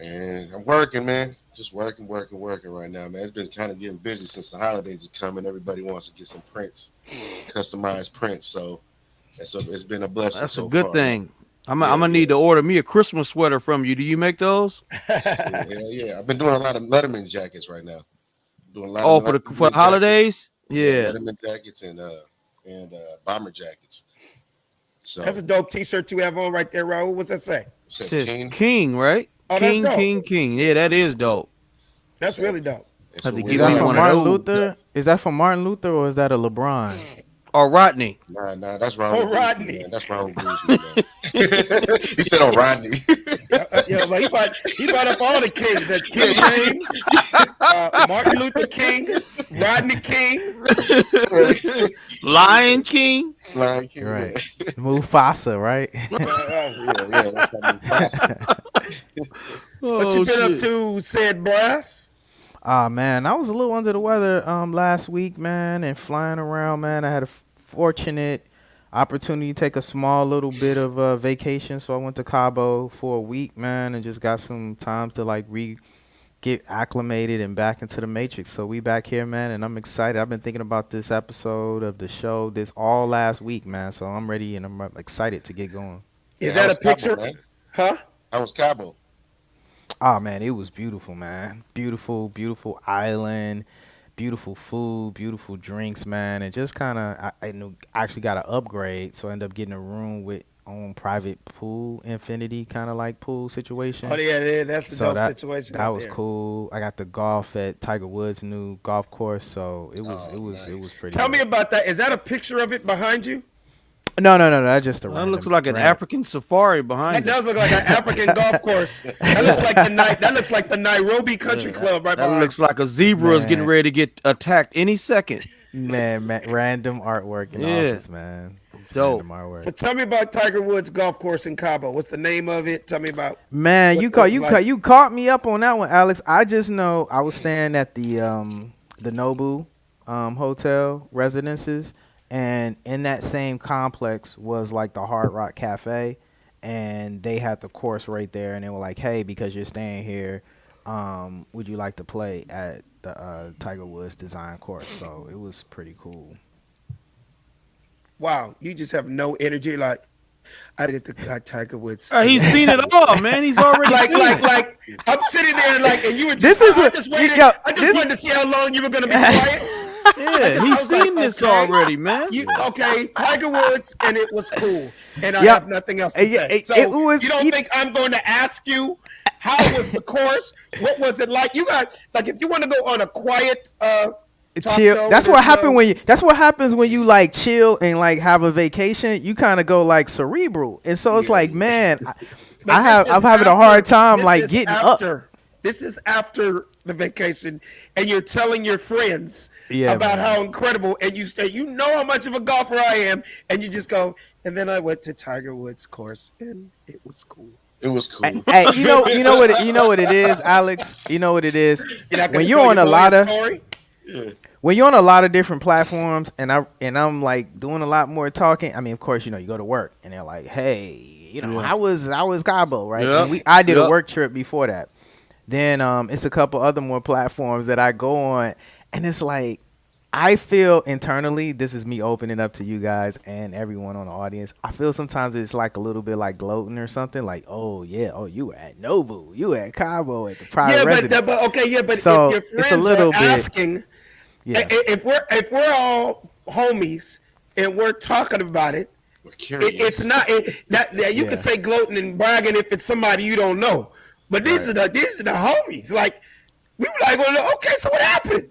And I'm working, man. Just working right now, man. It's been kind of getting busy since the holidays are coming. Everybody wants to get some prints, customized prints. So it's been a blessing That's a so good far, man. thing. I'm Yeah, gonna need yeah. to order me a Christmas sweater from you. Do you make those? Shit, hell yeah. I've been doing a lot of Letterman jackets right now. Doing a lot of Oh, for the Letterman jackets. holidays? Yeah, Yeah. Letterman jackets and bomber jackets. That's So a dope T-shirt you have on right there, Raul. What's that say? it says Says King. King, right? Oh, that's King, dope. King, King. Yeah, Yeah, that is dope. That's so really dope. that's Have what to we Is get that me got. from one of Martin those. Luther? Is that from Martin Luther or is that a LeBron? Or Rodney. Nah, that's Raul Oh, Guzman, Rodney. man. That's Raul Guzman, man. He said on Rodney. Yeah, but he brought up all the kings. That Yeah, King James, Martin Luther King, Rodney King. Lion King. Lion You're King, right. yeah. Mufasa, right? Yeah, that's how Mufasa. What you Oh been up shit. to, said brass? Ah man, I was a little under the weather last week, man, and flying around, man. I had a fortunate opportunity to take a small little bit of vacation, so I went to Cabo for a week, man, and just got some time to like get acclimated and back into the matrix. So we back here, man, and I'm excited. I've been thinking about this episode of the show this all last week, man. So I'm ready and I'm excited to get going. Is Yeah, how that a was Cabo, picture? man? Huh? How was Cabo? Oh man, it was beautiful, man. Beautiful, beautiful island, beautiful food, beautiful drinks, man. And just kind of, I knew, actually got an upgrade, so I ended up getting a room with own private pool, infinity kind of like pool Oh situation. yeah, that's the So dope that situation that right was there. cool. I got the golf at Tiger Woods' new golf course, so Oh, it was nice. pretty Tell me dope. about that. Is that a picture of it behind you? No, that's just a That looks random like an random. African safari That behind it. does look like an African golf course. That looks like the night. That looks like the Nairobi Country Yeah, Club right that behind looks you. like a zebra is getting Man, ready to get attacked any second. man, random artwork in the Yeah, office, man. It's dope. random artwork. So tell me about Tiger Woods Golf Course in Cabo. What's the name of it? Tell me about Man, what it was like. you caught me up on that one, Alex. I just know I was staying at the Nobu hotel residences, and in that same complex was like the Hard Rock Cafe, and they had the course right there, and they were like, "Hey, because you're staying here, would you like to play at the Tiger Woods design course?" So it was pretty cool. Wow, you just have no energy. Like I did the Tiger Woods. He's seen it all, man. He's already like, seen like, it. like, I'm sitting there, like, and you were This just, is I a just you, waited, yo, I just this wanted to see how long you were going to be quiet. Yeah, I he's was like, seen this okay, already, man. okay, Tiger Woods, and it was cool, and I Yep. have nothing else to say. So It was you don't think I'm going to ask you how was the course? What was it like? You got like if you want to go on a quiet talk chill. show, That's there's what happened no, when you. That's what happens when you like chill and like have a vacation. You kind of go like cerebral, and so it's Yeah, like, man, but this I'm is having a hard after. time This like is getting up. after. This is after the vacation, and you're telling your friends Yeah, about man. how incredible, and you say you know how much of a golfer I am, and you just go, and then I went to Tiger Woods course, and it was cool. it was cool. Hey, you know what it is, Alex. You know what it is. You're not When gonna you're tell on your a boy lot of story. Yeah. when you're on a lot of different platforms, and I'm like doing a lot more talking. I mean, of course, you go to work, and they're like, hey, Yeah. I was Cabo, right? Yep. And I did a Yep. work trip before that. Then it's a couple other more platforms that I go on, and it's like I feel internally, this is me opening up to you guys and everyone on the audience. I feel sometimes it's like a little bit like gloating or something, like, oh yeah, oh you were at Nobu, you were at Cabo at the private Yeah, residence. but okay, yeah, but So if your it's a friends little are bit, asking, yeah. if we're all homies and we're talking about it, We're it's curious. not that you Yeah. can say gloating and bragging if it's somebody you don't know, but these Right. are the homies. Like we were like, well, okay, so what happened?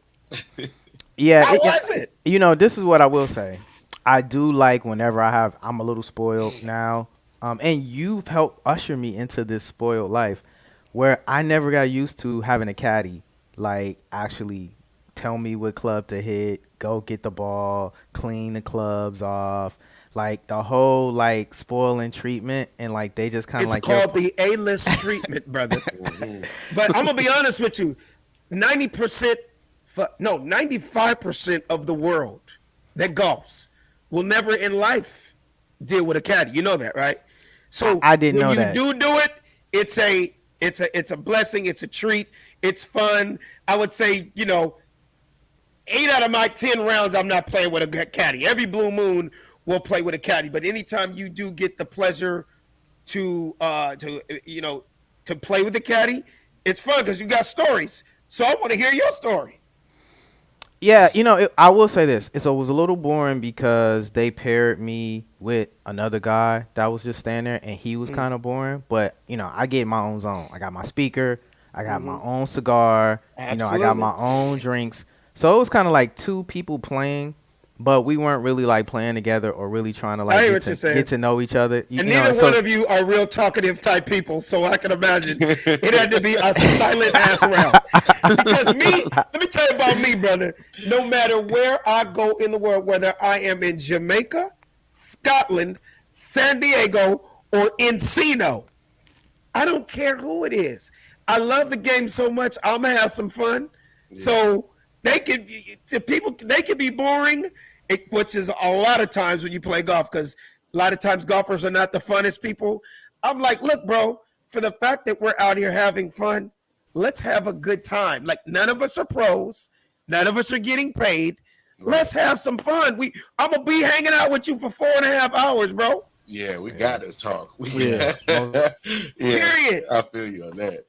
Yeah, How was it? this is what I will say. I do like whenever I'm a little spoiled now. And you've helped usher me into this spoiled life where I never got used to having a caddy like actually tell me what club to hit, go get the ball, clean the clubs off, like the whole like spoiling treatment, and like they just kind of It's like, yo, called the A-list treatment, brother. Mhm. But I'm gonna be honest with you, 90%, no, 95% of the world that golfs will never in life deal with a caddy. You know that, right? So I didn't when know you that. do it, it's It's a blessing. It's a treat. It's fun. I would say, 8 out of my 10 rounds, I'm not playing with a caddy. Every blue moon will play with a caddy. But anytime you do get the pleasure to play with the caddy, it's fun because you got stories. So I want to hear your story. Yeah, I will say this. It was a little boring because they paired me with another guy that was just standing there, and he was kind of boring. But, I get my own zone. I got my speaker. I got my own cigar. Absolutely. I got my own drinks. So it was kind of like two people playing, but we weren't really like playing together or really trying to get to know each other. And neither one of you are real talkative type people, so I can imagine it had to be a silent ass round. Because let me tell you about me, brother. No matter where I go in the world, whether I am in Jamaica, Scotland, San Diego, or Encino, I don't care who it is. I love the game so much. I'm gonna have some fun. Yeah. So they can be boring, which is a lot of times when you play golf, because a lot of times golfers are not the funnest people. I'm like, look, bro, for the fact that we're out here having fun, let's have a good time. Like, none of us are pros. None of us are getting paid. Right. Let's have some fun. I'm going to be hanging out with you for 4.5 hours, bro. Yeah, we got to talk. Period. I feel you on that.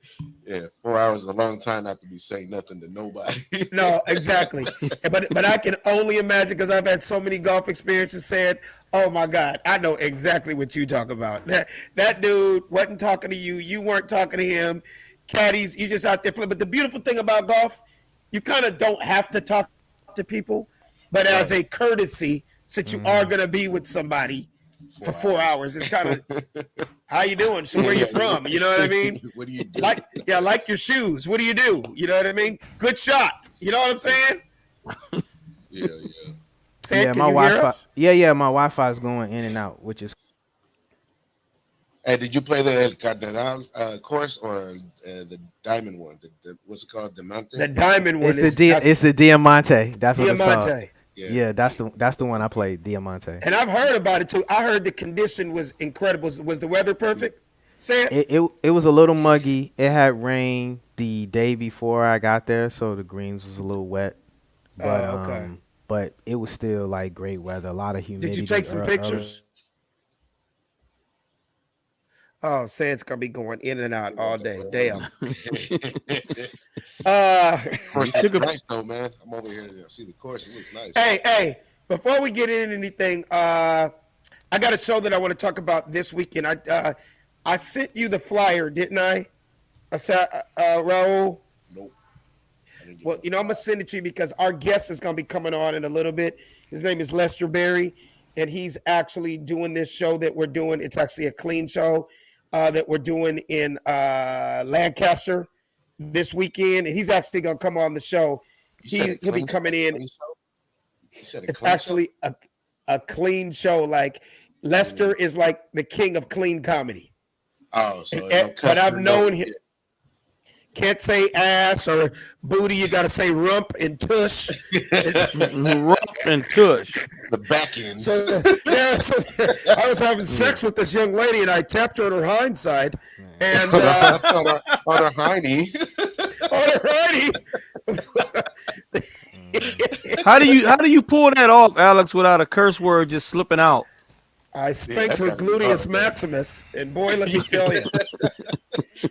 Yeah, 4 hours is a long time not to be saying nothing to nobody. No, exactly. But I can only imagine, because I've had so many golf experiences, said, oh my God, I know exactly what you talk about. That dude wasn't talking to you. You weren't talking to him. Caddies, you just out there playing. But the beautiful thing about golf, you kind of don't have to talk to people, but as a courtesy, since you are going to be with somebody for 4 hours, it's kind of, how you doing? So where you from? You know what I mean? What do you do? Like your shoes. What do you do? You know what I mean? Good shot. You know what I'm saying? Yeah. Sam, my can you hear Wi-Fi. us? Yeah, my Wi-Fi is going in and out, which is. Hey, did you play the Cardenal course or the Diamond one? What's it called? Diamante? The Diamond one. It's the Diamante. That's what it's called. Diamante. Yeah, that's the one I played, Diamante. And I've heard about it too. I heard the condition was incredible. Was the weather perfect? Sam? It was a little muggy. It had rained the day before I got there, so the greens was a little wet. But okay. But it was still like great weather. A lot of humidity. Did you take some pictures? Oh, Sam's gonna be going in and out all day. Damn. Course looks nice though, man. I'm over here to see the course. It looks nice. Hey, before we get into anything, I got a show that I want to talk about this weekend. I sent you the flyer, didn't I? Raul? Nope. Well, I'm gonna send it to you because our guest is gonna be coming on in a little bit. His name is Lester Berry, and he's actually doing this show that we're doing. It's actually a clean show that we're doing in Lancaster this weekend, and he's actually gonna come on the show. He'll be coming in. It's actually a clean show. Like, Lester is like the king of clean comedy. Oh, so but I've known him. Can't say ass or booty. You got to say rump and tush. Rump and tush. The back end. So I was having sex with this young lady, and I tapped her on her hind side. And on her hiney. On her hiney. How do you pull that off, Alex, without a curse word just slipping out? I spanked her gluteus maximus, and boy, let me tell you.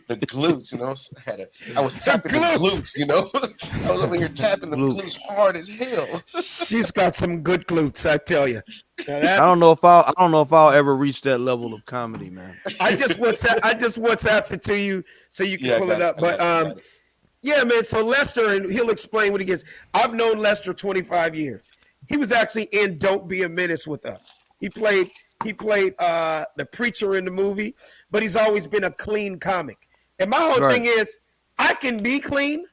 The glutes, I was tapping the glutes, I was over here tapping the glutes hard as hell. She's got some good glutes, I tell you. I don't know if I'll ever reach that level of comedy, man. I just WhatsApped it to you so you can pull it up. But yeah, man. So Lester, and he'll explain what he gets. I've known Lester 25 years. He was actually in Don't Be a Menace with us. He played the preacher in the movie, but he's always been a clean comic. And my whole thing is, I can be clean.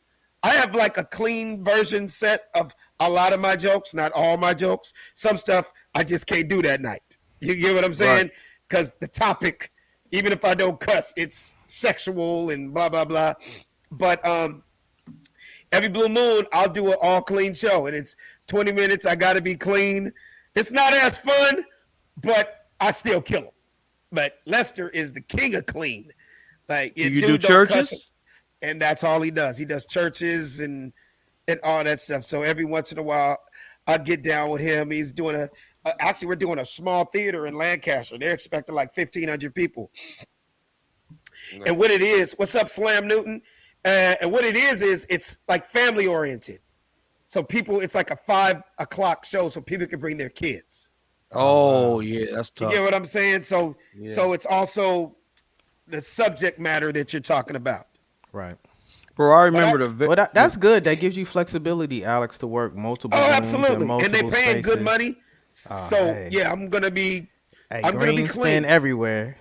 I have like a clean version set of a lot of my jokes, not all my jokes. Some stuff I just can't do that night. You get what I'm saying? Because the topic, even if I don't cuss, it's sexual and blah, blah, blah. But every blue moon, I'll do an all clean show. And it's 20 minutes. I got to be clean. It's not as fun, but I still kill him. But Lester is the king of clean. Like, Do you do dude don't cuss, churches? and that's all he does. He does churches and all that stuff. So every once in a while, I get down with him. He's doing actually, we're doing a small theater in Lancaster. They're expecting like 1,500 people. Nice. And what it is, what's up, Slam Newton? And what it is it's like family oriented. So people, it's like a 5 o'clock show, so people can bring their kids. Oh yeah, that's You tough. get what I'm saying? So Yeah. so it's also the subject matter that you're talking about. Right. Bro, I remember the Well, that's good. That gives you flexibility, Alex, to work multiple. Oh, rooms absolutely. And they multiple paying good spaces. money. Oh, So hey. yeah, I'm gonna be Hey, I'm gonna be green clean. spin everywhere.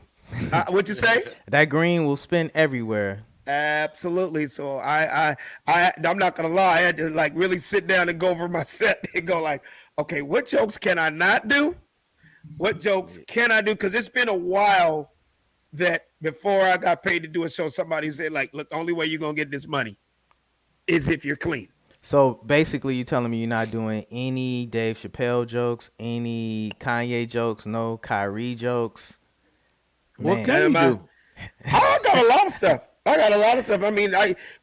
What'd you say? That green will spin everywhere. Absolutely. So I'm not gonna lie. I had to like really sit down and go over my set and go like, okay, what jokes can I not do? What jokes can I do? Because it's been a while that before I got paid to do a show, somebody said like, look, the only way you're gonna get this money is if you're clean. So basically, you telling me you're not doing any Dave Chappelle jokes, any Kanye jokes, no Kyrie jokes. what Man. can you do? I got a lot of stuff. I mean,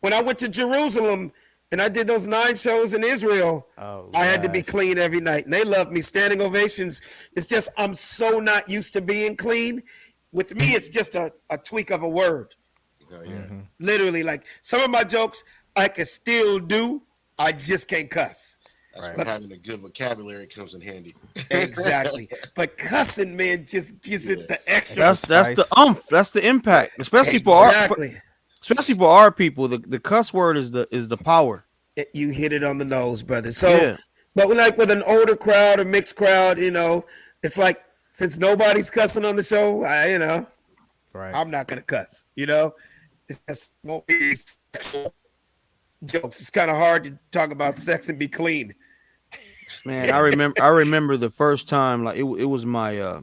when I went to Jerusalem and I did those 9 shows in Israel, Oh, I had to be gosh. clean every night. And they loved me. Standing ovations. It's just I'm so not used to being clean. With me, it's just a tweak of a word. Oh, yeah. Literally, like some of my jokes I can still do. I just can't cuss. That's where having a good vocabulary comes in handy. Exactly. But cussing, man, just gives it the extra. That's the Spice. That's the impact, especially for our Exactly. people. The cuss word is the power. You hit it on the nose, brother. So, Yeah. but like with an older crowd or mixed crowd, it's like since nobody's cussing on the show, Right. I'm not gonna cuss. It just won't be sexual jokes. It's kind of hard to talk about sex and be clean. Man, I remember the first time, like it was my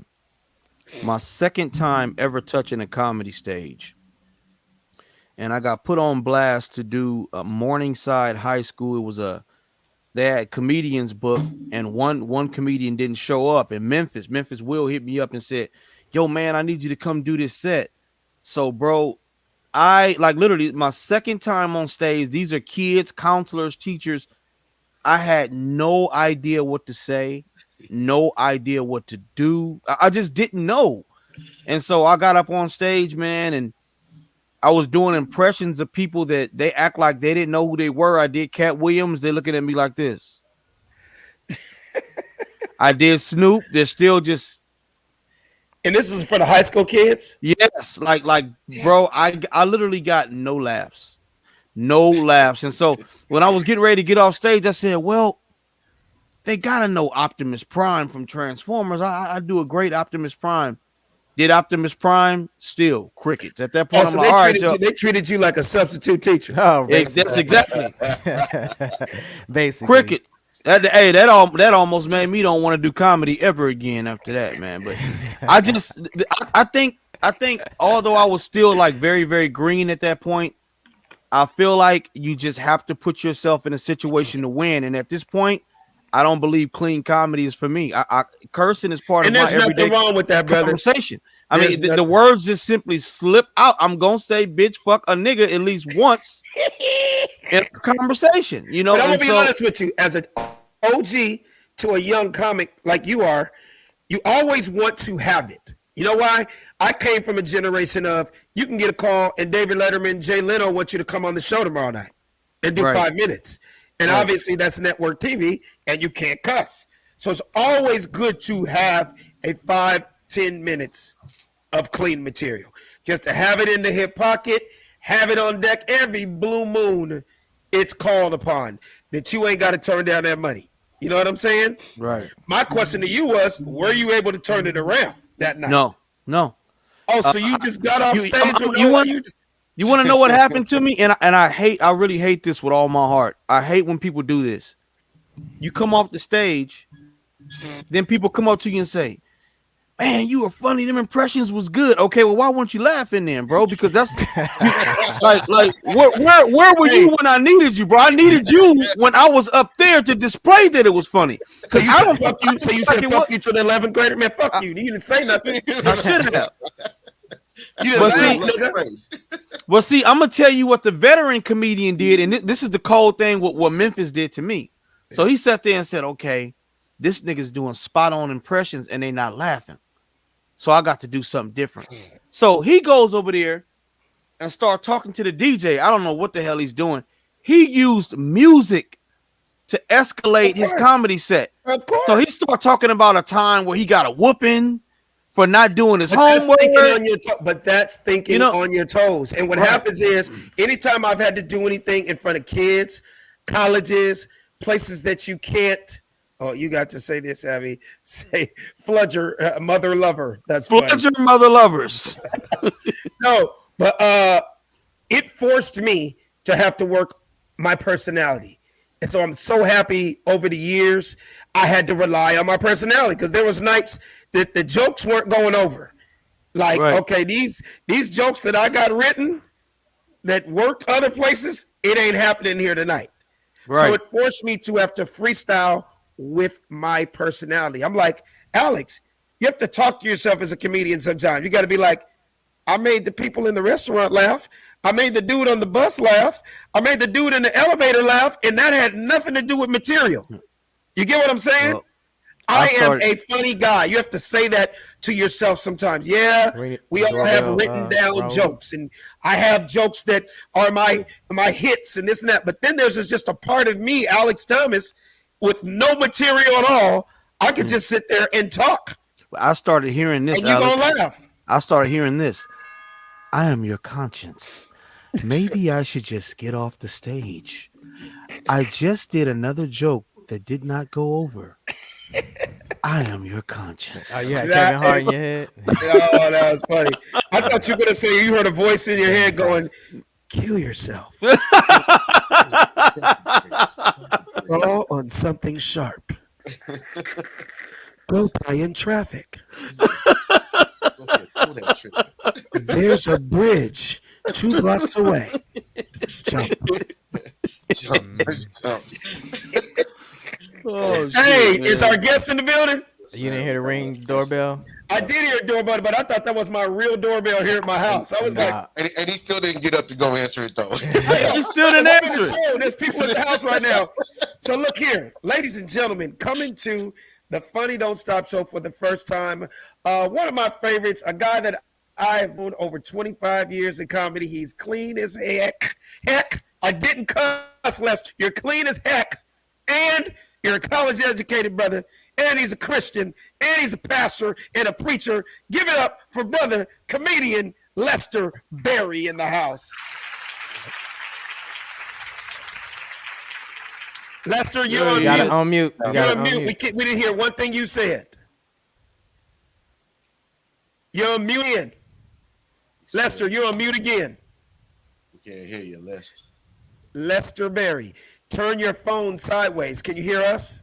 my second time ever touching a comedy stage. And I got put on blast to do a Morningside High School. It was they had comedians book, and one comedian didn't show up in Memphis. Memphis Will hit me up and said, "Yo, man, I need you to come do this set." So, bro, I like literally my second time on stage. These are kids, counselors, teachers. I had no idea what to say, no idea what to do. I just didn't know. And so I got up on stage, man, and I was doing impressions of people that they act like they didn't know who they were. I did Cat Williams. They're looking at me like this. I did Snoop. They're still just, And this is for the high school kids. yes, like, bro, I literally got no laughs. No laughs. And so when I was getting ready to get off stage, I said, well, they gotta know Optimus Prime from Transformers. I do a great Optimus Prime. Did Optimus Prime? Still crickets. At that point, Oh, so I'm like, all right, yo. they treated you like a substitute teacher. Oh, That's exactly basically. cricket. That almost made me don't want to do comedy ever again after that, man. But I think although I was still like very, very green at that point, I feel like you just have to put yourself in a situation to win. And at this point, I don't believe clean comedy is for me. I cursing is part And of my there's everyday nothing wrong with that, brother. conversation. I There's mean, the nothing- words just simply slip out. I'm gonna say bitch, fuck a nigga at least once in a conversation, you know. But I'm gonna and be so- honest with you, as an OG to a young comic like you are, you always want to have it. You know why? I came from a generation of you can get a call and David Letterman, Jay Leno want you to come on the show tomorrow night and do Right. 5 minutes. And Right. obviously that's network TV and you can't cuss. So it's always good to have a 5-10 minutes of clean material. Just to have it in the hip pocket, have it on deck every blue moon. It's called upon that you ain't got to turn down that money. You know what I'm saying? Right. My question to you was, were you able to turn it around that night? No. Oh, so you just got off you- stage with you no- want- you just- You want to know what happened to me? And I really hate this with all my heart. I hate when people do this. You come off the stage, then people come up to you and say, "Man, you were funny. Them impressions was good." Okay, well, why weren't you laughing then, bro? Because that's like where were you when I needed you, bro? I needed you when I was up there to display that it was funny. So you I said don't fuck you. So you said fucking fuck what- you to the 11th grader, man. Fuck you. You didn't say nothing. I should have. That's You what But I'm laugh, see- nigga. Well, see, I'm gonna tell you what the veteran comedian did, and this is the cold thing. What Memphis did to me. So he sat there and said, "Okay, this nigga's doing spot on impressions, and they not laughing. So I got to do something different." So he goes over there and start talking to the DJ. I don't know what the hell he's doing. He used music to escalate Of his course. comedy set. Of course. So he started talking about a time where he got a whooping for not doing his But that's thinking homework. on your but that's thinking You know- on your toes. And what Right. happens is, anytime I've had to do anything in front of kids, colleges, places that you can't. Oh, you got to say this, Abby. Say fludger, mother lover. That's funny. Fletcher mother lovers. No, but it forced me to have to work my personality. And so I'm so happy over the years I had to rely on my personality, because there was nights that the jokes weren't going over. Like, Right. okay, these jokes that I got written that work other places, it ain't happening here tonight. So Right. it forced me to have to freestyle with my personality. I'm like, Alex, you have to talk to yourself as a comedian sometimes. You got to be like, I made the people in the restaurant laugh. I made the dude on the bus laugh. I made the dude in the elevator laugh, and that had nothing to do with material. You get what I'm saying? Well, I I am started- a funny guy. You have to say that to yourself sometimes. Yeah, Ring it- we all have doorbell, written down Raul. jokes, and I have jokes that are my hits and this and that. But then there's just a part of me, Alex Thomas, with no material at all. I could just sit there and talk, I started hearing this. and you're Alex. gonna laugh. I started hearing this. I am your conscience. Maybe I should just get off the stage. I just did another joke that did not go over. I am your conscience. Oh, you had That- Kevin Hart in your head. Oh, that was funny. I thought you were gonna say you heard a voice in your head going, "Kill yourself." Fall on something sharp. Go die in traffic. Go ahead, pull that trigger. There's a bridge 2 blocks away. Jump. Jump, jump. Oh, Hey, shit, is man. our guest in the building? You didn't hear the ring doorbell? I did hear a doorbell, but I thought that was my real doorbell here at my house. I was like, Nah. And he still didn't get up to go answer it though. He still didn't I'm on the answer it. show. There's people in the house right now. So look here, ladies and gentlemen, coming to the Funny Don't Stop show for the first time. One of my favorites, a guy that I've known over 25 years in comedy. He's clean as heck. Heck, I didn't cuss, Lester. You're clean as heck, and you're a college-educated brother, and he's a Christian, and he's a pastor and a preacher. Give it up for brother comedian Lester Berry in the house. Lester, you're on You gotta mute. unmute. You You're gotta on mute. unmute. We didn't hear one thing you said. You're on mute again. Lester, you're on mute again. We can't hear you, Lester. Lester Berry, turn your phone sideways. Can you hear us?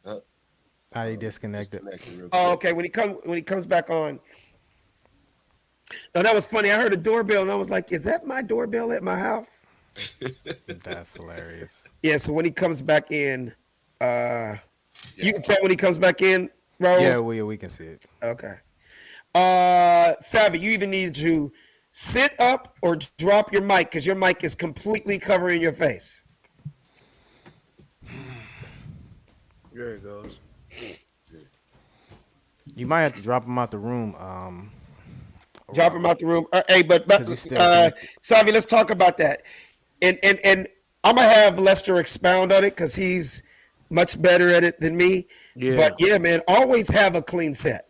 He disconnected. Disconnected real Oh, quick. okay. When he comes back on. No, that was funny. I heard a doorbell and I was like, "Is that my doorbell at my house?" That's hilarious. Yeah. So when he comes back in, you can tell when he comes back in, Raul. Yeah, we can see it. Okay. Savvy, you either need to sit up or drop your mic because your mic is completely covering your face. There it goes. You might have to drop him out the room. Drop him out the room. Hey, but 'Cause he's still Savvy, let's talk about that. And I'm gonna have Lester expound on it because he's much better at it than me. Yeah. But yeah, man, always have a clean set.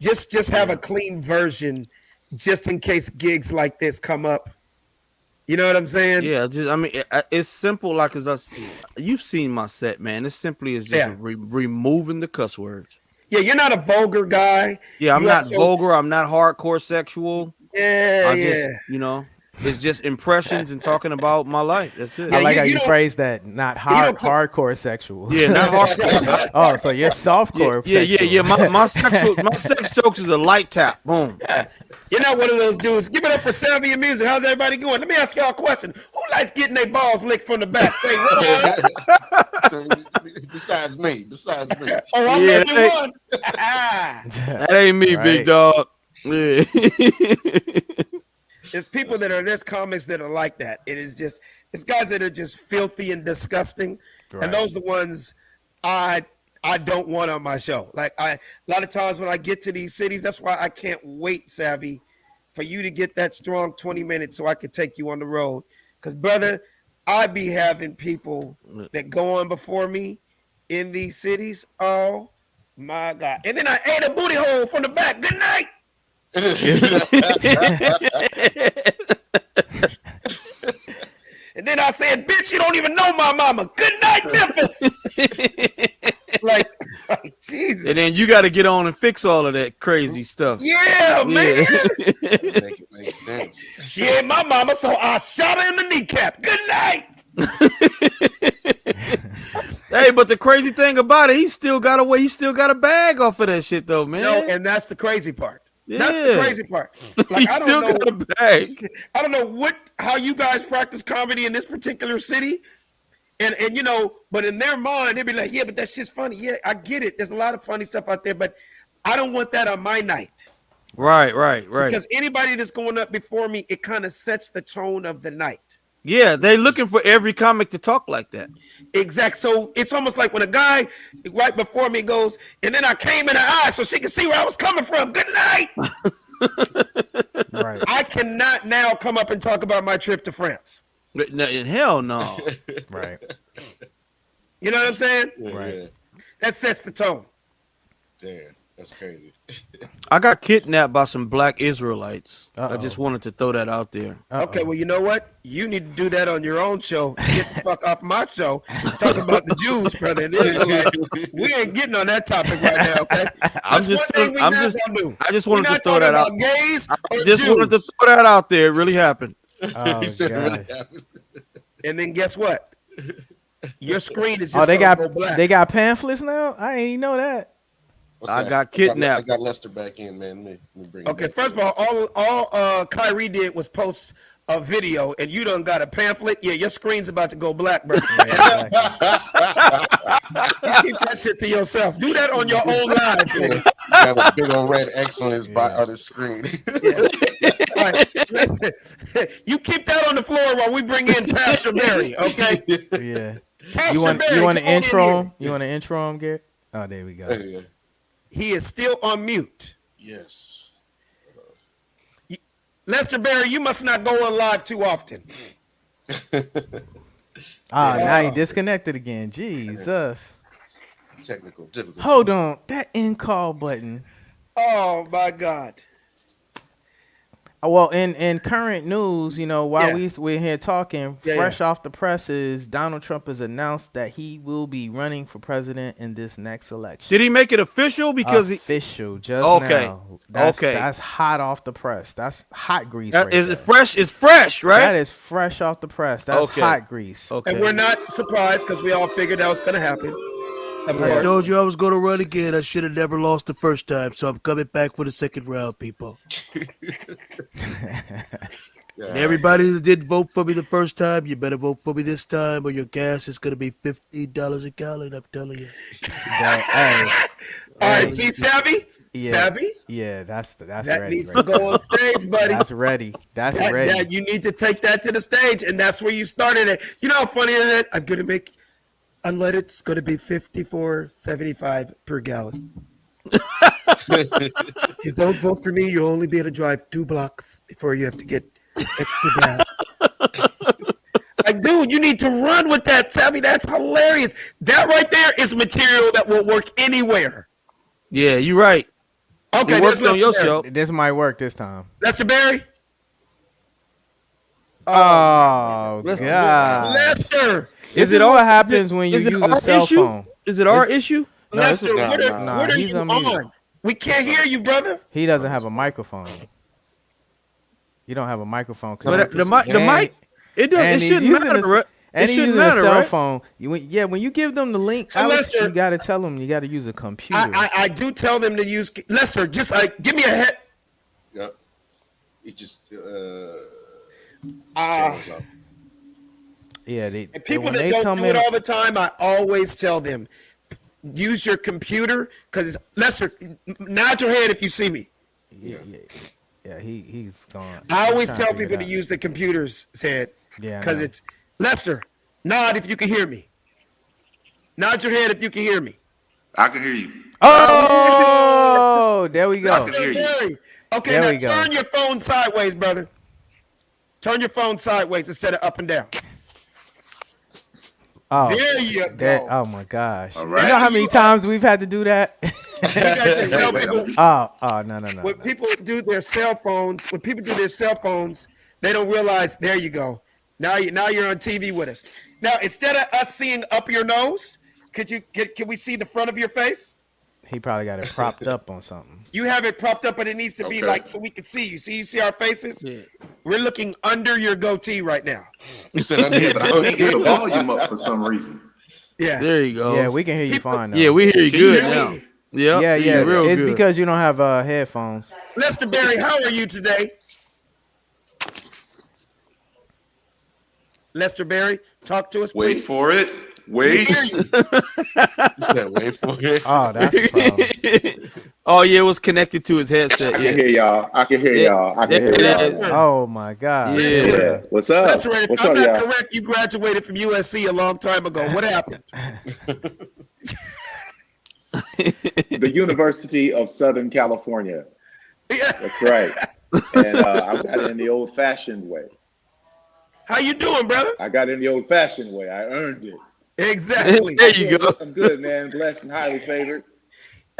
Just have a clean version, just in case gigs like this come up. You know what I'm saying? Yeah, just I mean, it's simple. Like as you've seen my set, man. It's simply as just Yeah. removing the cuss words. Yeah, you're not a vulgar guy. Yeah, I'm You not also- vulgar. I'm not hardcore sexual. Yeah, I yeah. just, it's just impressions and talking about my life. That's it. I like you how you don't- phrased that. Not don't co- hardcore sexual. Yeah, not hardcore. Oh, so you're softcore. Yeah. My sex jokes is a light tap. Boom. You're not one of those dudes. Give it up for Savvy and Music. How's everybody going? Let me ask y'all a question. Who likes getting their balls licked from the back? Say what? So, besides me. Oh, I'm Yeah, the hey. one. That ain't me, Right. big dog. Yeah. It's people that are there's comics that are like that. It's guys that are just filthy and disgusting, Right. and those are the ones I don't want on my show. Like a lot of times when I get to these cities, that's why I can't wait, Savvy, for you to get that strong 20 minutes so I can take you on the road. Because brother, I be having people that go on before me in these cities. Oh my God! And then I ate a booty hole from the back. Good night. And then I said, bitch, you don't even know my mama. Good night, Memphis. like Jesus. And then you got to get on and fix all of that crazy stuff. Yeah, man. Make it make sense. She ain't my mama, so I shot her in the kneecap. Good night. Hey, but the crazy thing about it, he still got away. He still got a bag off of that shit, though, man. No, and that's the crazy part. Yeah. That's the crazy part. Like he I still don't know. got a bag. I don't know how you guys practice comedy in this particular city. And you know, but in their mind, they'd be like, yeah, but that shit's funny. Yeah, I get it. There's a lot of funny stuff out there, but I don't want that on my night. Right. Because anybody that's going up before me, it kind of sets the tone of the night. Yeah, they looking for every comic to talk like that. Exact. So it's almost like when a guy right before me goes, and then I came in her eye so she could see where I was coming from. Good night. Right. I cannot now come up and talk about my trip to France. Hell no. Right. You know what I'm saying? Yeah, Right. yeah. That sets the tone. Damn, that's crazy. I got kidnapped by some black Israelites. I Uh-oh. just wanted to throw that out there. Okay, well, you know what? You need to do that on your own show. Get the fuck off my show. Talk about the Jews, brother. And the Israelites. We ain't getting on that topic right now, okay? I'm That's just one thing we I'm not just gonna do. I just We're wanted to not throw talking that out. about gays or Just Jews. wanted to throw that out there. It really happened. Oh, He said it really gosh. happened. And then guess what? Your screen is just Oh, they gonna got go black. they got pamphlets now. I ain't even know that. I got kidnapped. I got Lester back in, man. Let me bring him Okay, back first in. of all Kyrie did was post a video, and you done got a pamphlet. Yeah, your screen's about to go black, bro. Yeah, exactly. You keep that shit to yourself. Do that on your own live, nigga. Have a big old red X on his on his screen. Right. Listen, you keep that on the floor while we bring in Pastor Mary, okay? Yeah. Pastor You want Mary, you want to come on in intro here. him? You want to intro him, Garrett? Oh, there we go. Yeah. He is still on mute. Yes. Lester Barry, you must not go on live too often. Ah, Yeah. now he disconnected again. Jesus. Technical difficulties. Hold on. That end call button. Oh my God. Well, in current news, you know, while Yeah. we're here talking, Yeah, fresh off the presses, Donald Trump has announced that he will be running for president in this next election. Did he make it official? Because Official, just Okay. now. That's, Okay. that's hot off the press. That's hot grease. that right is there. it fresh? It's fresh, right? That is fresh off the press. That's Okay. hot grease. Okay. And we're not surprised because we all figured that was going to happen. Of I course. told you I was going to run again. I should have never lost the first time, so I'm coming back for the second round, people. Yeah. And everybody that did vote for me the first time, you better vote for me this time, or your gas is going to be $15 a gallon. I'm telling you. But, hey, All right, see, Savvy? Yeah. Savvy? yeah, that's That ready. needs right to go on stage, buddy. That's ready. That's That- ready. that- you need to take that to the stage, and that's where you started it. You know how funny is it? I'm gonna make unleaded's gonna be $54.75 per gallon. If you don't vote for me, you'll only be able to drive 2 blocks before you have to get extra gas. Like, dude, you need to run with that, Savvy. That's hilarious. That right there is material that will work anywhere. Yeah, you're right. Okay, It there's worked on your Lester Barry. show. This might work this time. Lester Barry? Oh, Let's- God. Lester! Is it what happens when you is it use our a cell issue? phone? Is it our issue? No, this Lester, is- what are, Nah, what are he's you unmuted. on? We can't hear you, brother. He doesn't have a microphone. You don't have a microphone. 'cause But the mic, and- it doesn't. and It he's shouldn't using matter, this- right? And It he's shouldn't using a matter, cell right? phone. When you give them the link, So, Alex, Lester- you got to tell them you got to use a computer. I do tell them to use Lester. Just like give me a head. Yep. He just Uh, channels up. yeah, they and people when that they don't come do in, it all the time, I always tell them use your computer because Lester, nod your head if you see me. Yeah, he's gone. I always He's trying tell figure it people to out. use the computer's head Yeah, I because know. it's Lester. Nod if you can hear me. Nod your head if you can hear me. I can hear you. Oh, there we go. I can hear you. Barry. Okay, There now we go. turn your phone sideways, brother. Turn your phone sideways instead of up and down. Oh, There you that, go. oh my gosh. All You right. know how many times we've had to do that? You got to tell Wait, people Oh, no. when people do their cell phones, they don't realize. There you go. Now you're on TV with us. Now instead of us seeing up your nose, can we see the front of your face? He probably got it propped up on something. You have it propped up, but it needs to be Okay. like so we can see you. You see our faces? Yeah. We're looking under your goatee right now. He said, "I need But I need to get the volume up for some reason. Yeah. There you go. Yeah, we can hear you fine. Though. Yeah, we hear you Can you good hear now. me? Yep, Yeah, we hear you real It's good. because you don't have headphones. Lester Berry, how are you today? Lester Berry, talk to us, Wait please. for it. We Wait. hear you. He said, wait for it. Oh, that's the problem. Oh yeah, it was connected to his I headset. can Yeah. hear y'all. I can hear Yeah. y'all. I can Yeah. hear Lester. y'all. Oh my God. Yeah. Yeah. What's up? Lester, if What's I'm up, not y'all? correct, you graduated from USC a long time ago. What happened? The University of Southern California. Yeah. That's right. And I got it in the old-fashioned way. How you doing, brother? I got it in the old-fashioned way. I earned it. Exactly. There you go. I'm good, man. Blessed and highly favored.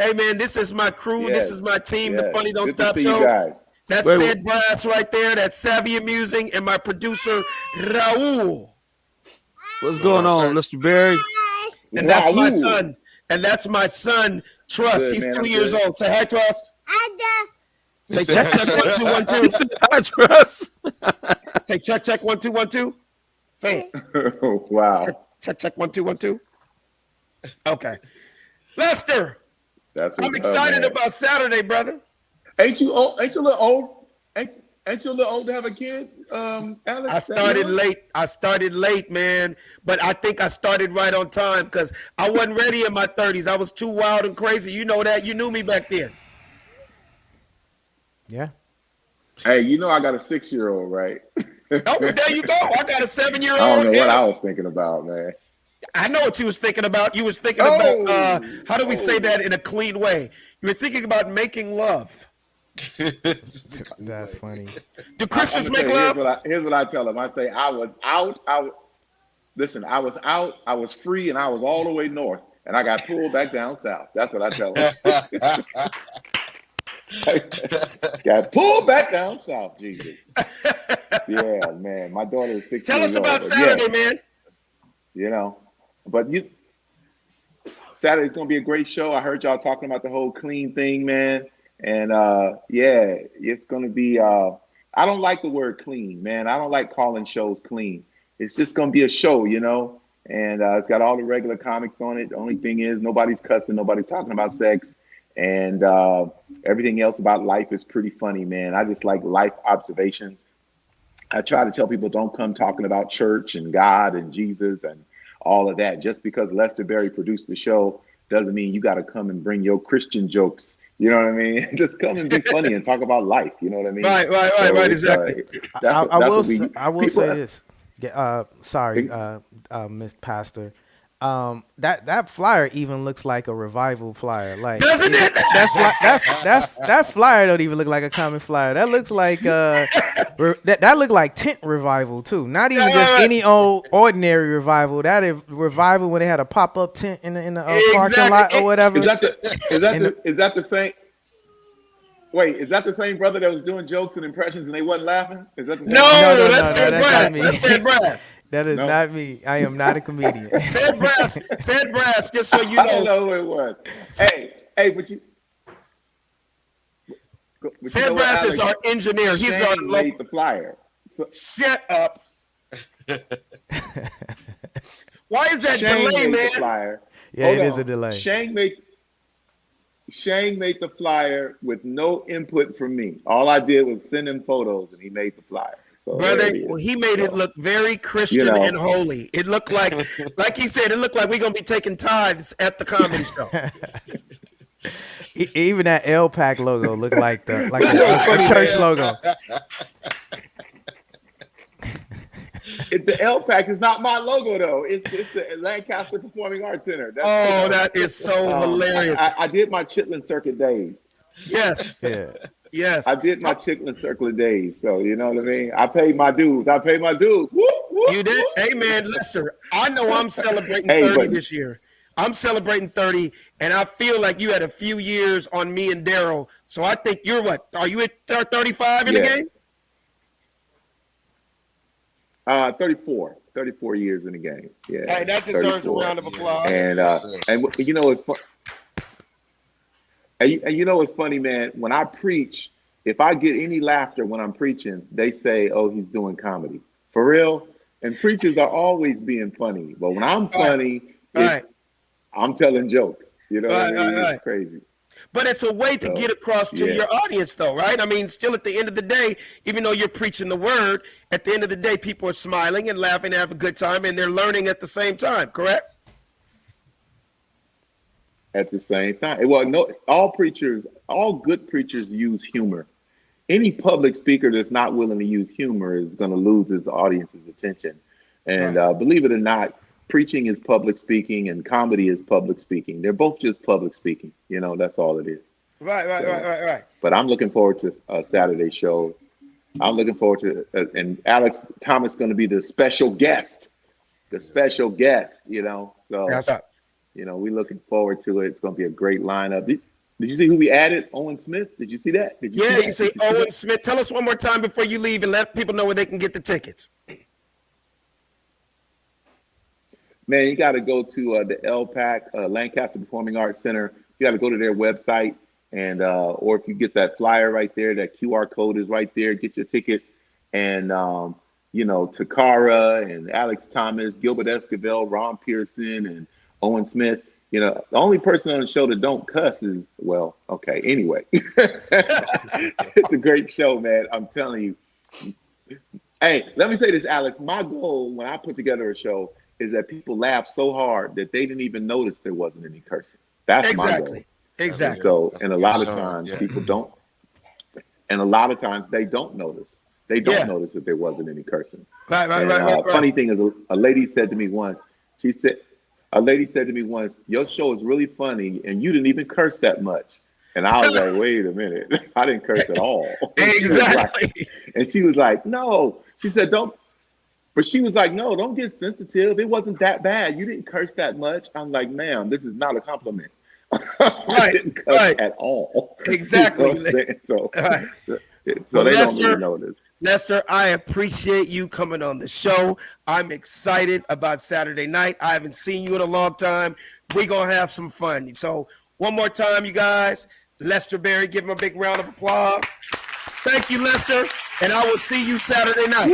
Hey, man, this is my crew. This Yes. is my team, the Yes. Funny Don't Good to Stop see Show. you guys. That's Wait, Sid Brass right there. That's Savvy Amusing, and my producer, Raul. What's going sir. on, Mr. Berry? And that's my Raul. son. And that's my son, Trust. Good, He's man. 2 I'm years good. old. Say hi, Trust. Say He said, check, check, 1, 2, 1, 2. I trust. Say check, check, 1, 2, 1, 2. Say it. Wow. Check, check, 1, 2, 1, 2. Okay. Lester, That's what's I'm excited up, man. about Saturday, brother. Ain't you old? Ain't you a little old? Ain't you a little old to have a kid, Alex? I started late, man, but I think I started right on time because I wasn't ready in my 30s. I was too wild and crazy. You know that. You knew me back then. Yeah. Hey, you know I got a 6-year-old, right? Oh, there you go. I got a 7-year-old. I don't know what and I was thinking about, man. I know what you was thinking about. You was thinking Oh, about how do we say that in a clean way? You were thinking about making love. That's funny. Do Christians I'm gonna make tell you, love? Here's what I tell them. I say I was out. Listen, I was out. I was free, and I was all the way north, and I got pulled back down south. That's what I tell them. Got pulled back down south. Jesus. Yeah, man. My daughter is 16 Tell us years about old, but Saturday, yeah, man. you know, but Saturday's gonna be a great show. I heard y'all talking about the whole clean thing, man. And yeah, it's gonna be I don't like the word clean, man. I don't like calling shows clean. It's just gonna be a show, you know, and it's got all the regular comics on it. The only thing is nobody's cussing, nobody's talking about sex, and everything else about life is pretty funny, man. I just like life observations. I try to tell people don't come talking about church and God and Jesus and all of that. Just because Lester Berry produced the show doesn't mean you got to come and bring your Christian jokes. You know what I mean? Just come and be funny and talk about life. You know what I mean? Right, it's, exactly. I will say people- this. Sorry, Miss Pastor. That flyer even looks like a revival flyer. Like, Doesn't it? that flyer don't even look like a common flyer. That looks like that look like tent revival too. Not even just any old ordinary revival. That is revival when they had a pop up tent in the parking lot or whatever. Is that the same? Wait, is that the same brother that was doing jokes and impressions and they wasn't laughing? Is that the same? No, that's no, Sid that's Brass. not me. That's Sid Brass. That is No. not me. I am not a comedian. Sid Brass, just so you I don't know. know who it was. Hey, but you. but you Sid know what, Brass is Alex? our engineer. He's Shane our made local. the flyer. So Shut up. Why is that Shane delay, made the man? flyer. Yeah, Hold it is on. a delay. Shane made the flyer with no input from me. All I did was send him photos, and he made the flyer. So Brother, there it is. well, he made it So, look very Christian You know. and holy. It looked like he said, it looked like we're going to be taking tithes at the comedy show. Even that LPAC logo looked like the Funny, church man. logo. The LPAC is not my logo though. It's the Lancaster Performing Arts Center. Oh, that is so hilarious. I did my Chitlin Circuit days. Yes, Yeah. yes. I did my Chitlin Circuit days. So you know what I mean. I paid my dues. Whoop, whoop, You did? whoop. Hey, man, Lester, I know I'm celebrating Hey, 30 but- this year. I'm celebrating 30, and I feel like you had a few years on me and Daryl. So I think you're what? Are you at 35 in the Yeah. game? 34 years in the game. Yeah. Hey, that deserves 34. a round of applause. And you know it's fun. And you know what's funny, man? When I preach, if I get any laughter when I'm preaching, they say, "Oh, he's doing comedy." For real. And preachers are always being funny, but when I'm funny, Right. I'm telling jokes. You know what I mean? Right. It's crazy. But it's a way to So, get across to yeah. your audience, though, right? I mean, still at the end of the day, even though you're preaching the word, at the end of the day, people are smiling and laughing and have a good time, and they're learning at the same time, correct? At the same time. Well, no, all good preachers use humor. Any public speaker that's not willing to use humor is going to lose his audience's attention. And believe it or not, preaching is public speaking and comedy is public speaking. They're both just public speaking. You know, that's all it is. Right. But I'm looking forward to a Saturday show. I'm looking forward to, and Alex Thomas is going to be the special guest. You know. So That's up. you know, we're looking forward to it. It's going to be a great lineup. Did you see who we added? Owen Smith. Did you see that? Did you Yeah, see that? you see Did see Owen that? Smith. Tell us one more time before you leave and let people know where they can get the tickets. Man, you got to go to the LPAC, Lancaster Performing Arts Center. You got to go to their website, and or if you get that flyer right there, that QR code is right there. Get your tickets, and you know, Takara and Alex Thomas, Gilbert Esquivel, Ron Pearson, and Owen Smith. You know, the only person on the show that don't cuss is, well, okay. Anyway, it's a great show, man. I'm telling you. Hey, let me say this, Alex. My goal when I put together a show is that people laugh so hard that they didn't even notice there wasn't any cursing. That's my goal. Exactly. So, and a lot of Sure, times yeah. people don't, and a lot of times they don't notice. They don't Yeah. notice that there wasn't any cursing. Right. And, funny thing is, a lady said to me once, your show is really funny and you didn't even curse that much. And I was like, wait a minute, I didn't curse at all. Exactly. And she was like, no. She said, don't. But she was like, no, don't get sensitive. It wasn't that bad. You didn't curse that much. I'm like, ma'am, this is not a compliment. I didn't curse at all. Exactly. You know what I'm saying? So, Right. so Well, they don't Lester, really notice. Lester, I appreciate you coming on the show. I'm excited about Saturday night. I haven't seen you in a long time. We're going to have some fun. So one more time, you guys, Lester Berry, give him a big round of applause. Thank you, Lester, and I will see you Saturday night.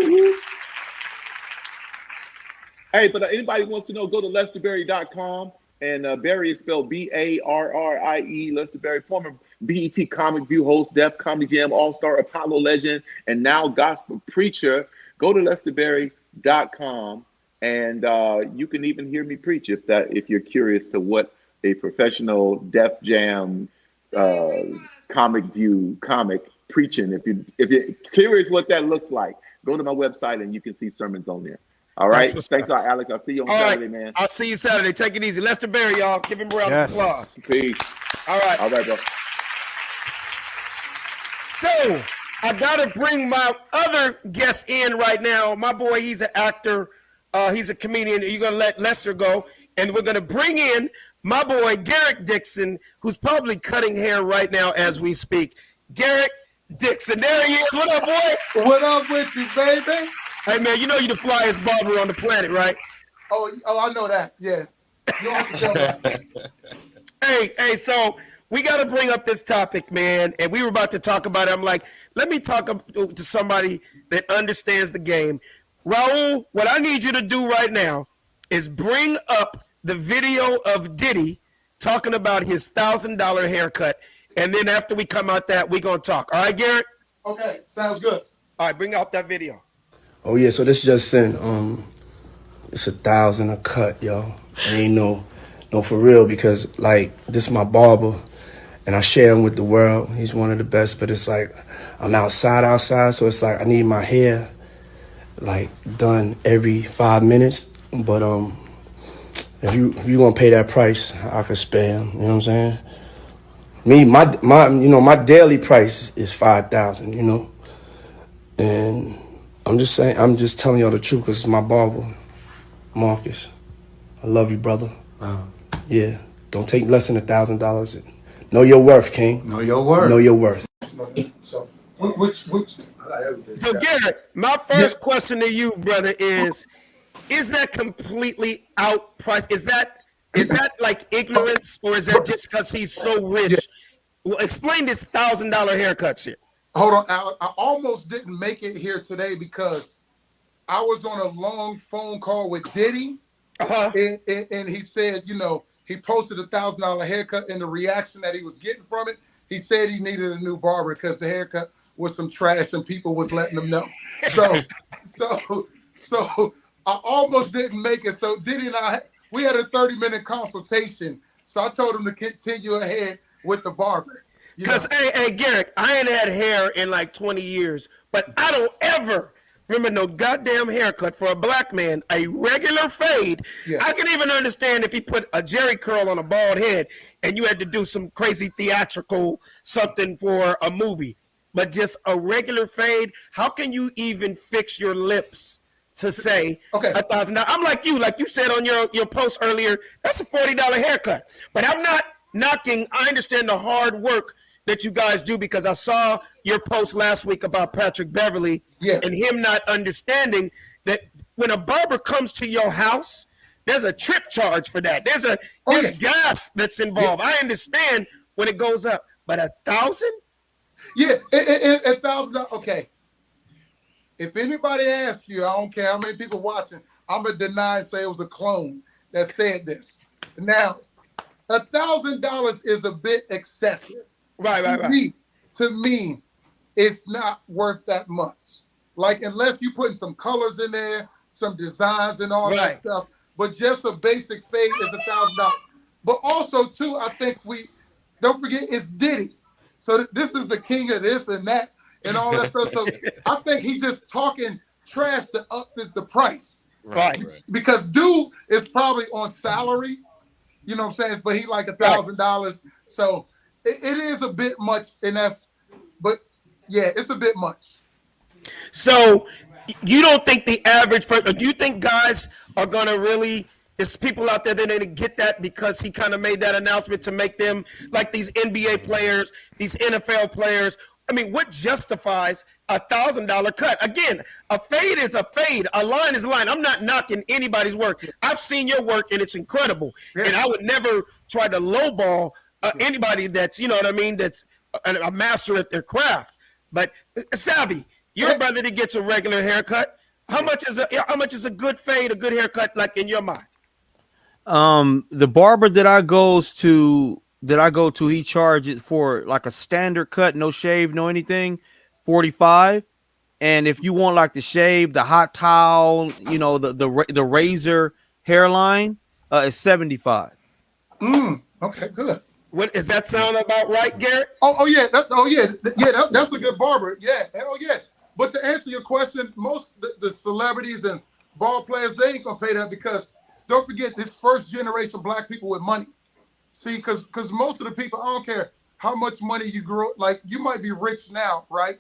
Hey, but anybody wants to know, go to lesterberry.com. And Barry is spelled Barrie. Lester Berry, former BET Comic View host, Def Comedy Jam All-Star, Apollo legend, and now gospel preacher. Go to lesterberry.com, and you can even hear me preach if you're curious to what a professional Def Jam Comic View comic preaching. If you're curious what that looks like, go to my website and you can see sermons on there. All right. Thanks a lot, Alex. I'll see you on Saturday, man. I'll see you Saturday. Take it easy. Lester Berry, y'all. Give him a round of applause. Peace. All right. All right, bro. So I got to bring my other guest in right now. My boy, he's an actor. He's a comedian. You're going to let Lester go. And we're going to bring in my boy, Garrett Dixon, who's probably cutting hair right now as we speak. Garrett Dixon. There he is. What up, boy? What up with you, baby? Hey, man, you know you're the flyest barber on the planet, right? Oh, I know that. Yeah. You don't have to tell me. Hey, so we got to bring up this topic, man, and we were about to talk about it. I'm like, let me talk to somebody that understands the game. Raul, what I need you to do right now is bring up the video of Diddy talking about his $1,000 haircut, and then after we come out that, we're going to talk. All right, Garrett? Okay, sounds good. All right, bring out that video. Oh yeah, so this just sent it's $1,000 a cut, yo. Ain't no for real, because like this my barber, and I share him with the world. He's one of the best, but it's like I'm outside, so it's like I need my hair like done every 5 minutes. But if you gonna pay that price, I could spare him. You know what I'm saying? Me, my daily price is 5,000. You know, and I'm just telling y'all the truth because it's my barber, Marcus. I love you, brother. Wow. Yeah, don't take less than $1,000. Know your worth, King. Know your worth. Know your worth. So, which So Garrett, my first question to you, brother, is that completely outpriced? Is that like ignorance, or is that just because he's so rich? Well, explain this $1,000 haircut shit. hold on, I almost didn't make it here today because I was on a long phone call with Diddy, and he said, you know, he posted $1,000 haircut, and the reaction that he was getting from it, he said he needed a new barber because the haircut was some trash and people was letting him know. So I almost didn't make it. So Diddy and I, we had a 30-minute consultation. So I told him to continue ahead with the barber. Because, hey, Garrett, I ain't had hair in like 20 years, but I don't ever remember no goddamn haircut for a black man, a regular fade. Yeah. I can even understand if he put a Jerry curl on a bald head and you had to do some crazy theatrical something for a movie. But just a regular fade, how can you even fix your lips to say $1,000? I'm like you said on your post earlier, that's a $40 haircut. But I'm not knocking, I understand the hard work that you guys do, because I saw your post last week about Patrick Beverly and him not understanding that when a barber comes to your house, there's a trip charge for that. There's gas that's involved. I understand when it goes up, but $1,000? Yeah, $1,000. Okay. If anybody asks you, I don't care how many people watching, I'm gonna deny and say it was a clone that said this. Now, $1,000 is a bit excessive. Right. To me, it's not worth that much. Like, unless you putting some colors in there, some designs and all that stuff. But just a basic fade is $1,000. But also, too, I think don't forget it's Diddy. So this is the king of this and that and all that stuff. So I think he just talking trash to up the price. Right. Because dude is probably on salary, you know what I'm saying? But he like $1,000. So it is a bit much, but it's a bit much. So you don't think the average person, do you think guys are going to really, there's people out there that didn't get that because he kind of made that announcement to make them like these NBA players, these NFL players? I mean, what justifies $1,000 cut? Again, a fade is a fade. A line is a line. I'm not knocking anybody's work. I've seen your work and it's incredible. And I would never try to lowball anybody that's, you know what I mean, that's a master at their craft. But Savvy, you're a brother that gets a regular haircut. How much is a good fade, a good haircut, like in your mind? The barber that I go to, he charges for like a standard cut, no shave, no anything, $45. And if you want like the shave, the hot towel, you know, the razor hairline, it's $75. Okay, good. What does that sound about right, Garrett? That's a good barber. Yeah, hell yeah. But to answer your question, most the celebrities and ball players, they ain't gonna pay that because don't forget this first generation black people with money. See, because most of the people, I don't care how much money you grow, like you might be rich now, right?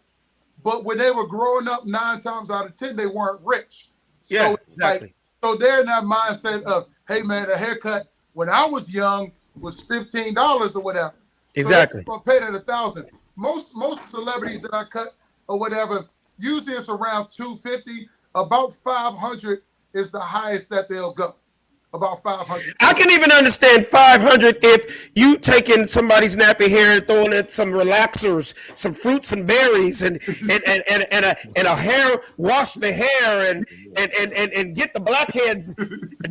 But when they were growing up, 9 times out of 10, they weren't rich. So, exactly. So they're in that mindset of, hey man, a haircut when I was young was $15 or whatever. Exactly. So they're gonna pay that $1,000. Most celebrities that I cut or whatever, usually it's around $250. About $500 is the highest that they'll go. About $500. I can even understand $500 if you taking somebody's nappy hair and throwing in some relaxers, some fruits and berries, and a hair, wash the hair and get the blackheads